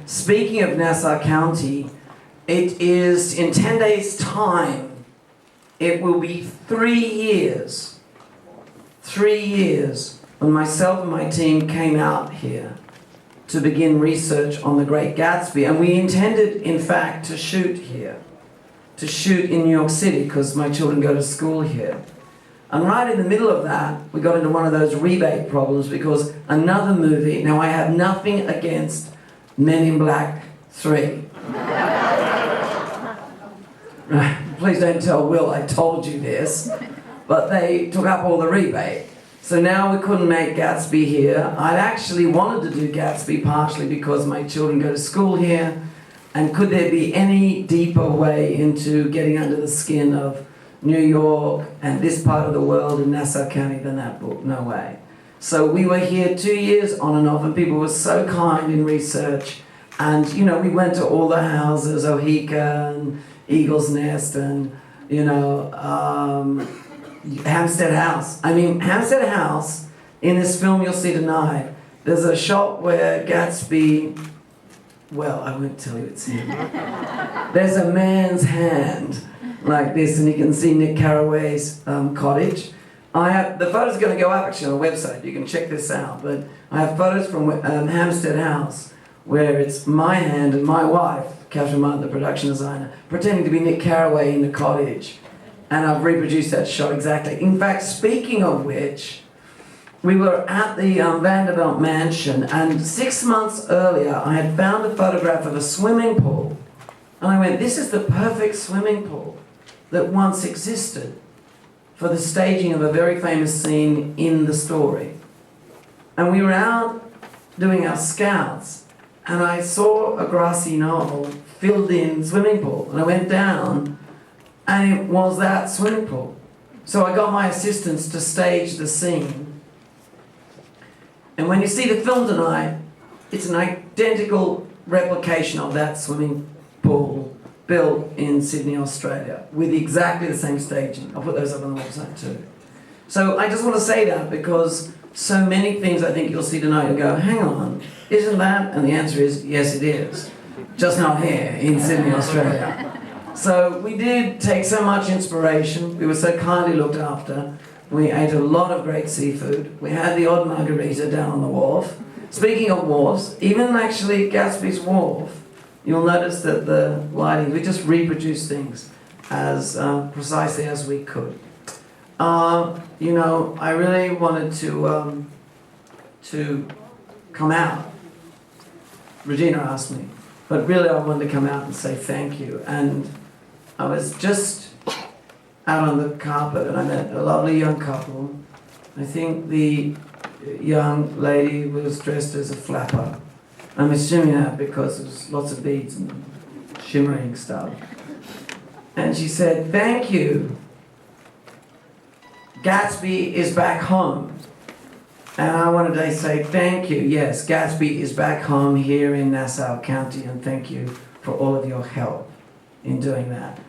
Speaking of Nassau County, it is in 10 days' time, it will be 3 years when myself and my team came out here to begin research on the Great Gatsby. And we intended, in fact, to shoot here, to shoot in New York City, because my children go to school here. And right in the middle of that, we got into one of those rebate problems because another movie, now I have nothing against Men in Black 3. Please don't tell Will I told you this, but they took up all the rebate. So now we couldn't make Gatsby here. I'd actually wanted to do Gatsby partially because my children go to school here, and could there be any deeper way into getting under the skin of New York and this part of the world in Nassau County than that book? No way. So we were here 2 years on and off, and people were so kind in research. And, you know, we went to all the houses, Ohika and Eagle's Nest and, you know, Hampstead House. I mean, Hampstead House, in this film you'll see tonight, there's a shot where Gatsby, well, I won't tell you it's him. There's a man's hand like this, and you can see Nick Carraway's cottage. The photos are going to go up actually on the website. You can check this out. But I have photos from Hampstead House where it's my hand and my wife, Catherine Martin, the production designer, pretending to be Nick Carraway in the cottage. And I've reproduced that shot exactly. In fact, speaking of which, we were at the Vanderbilt Mansion, and 6 months earlier, I had found a photograph of a swimming pool. And I went, this is the perfect swimming pool that once existed for the staging of a very famous scene in the story. And we were out doing our scouts, and I saw a grassy knoll filled in swimming pool. And I went down, and it was that swimming pool. So I got my assistants to stage the scene. And when you see the film tonight, it's an identical replication of that swimming pool built in Sydney, Australia, with exactly the same staging. I'll put those up on the website too. So I just want to say that because so many things I think you'll see tonight, you'll go, hang on, isn't that? And the answer is, yes it is. Just not here in Sydney, Australia. So we did take so much inspiration. We were so kindly looked after. We ate a lot of great seafood. We had the odd margarita down on the wharf. Speaking of wharfs, even actually Gatsby's wharf, you'll notice that the lighting, we just reproduced things as precisely as we could. You know, I really wanted to come out. Regina asked me, but really I wanted to come out and say thank you. And I was just out on the carpet and I met a lovely young couple. I think the young lady was dressed as a flapper. I'm assuming that because there's lots of beads and shimmering stuff. And she said, thank you. Gatsby is back home. And I wanted to say thank you. Yes, Gatsby is back home here in Nassau County, and thank you for all of your help in doing that.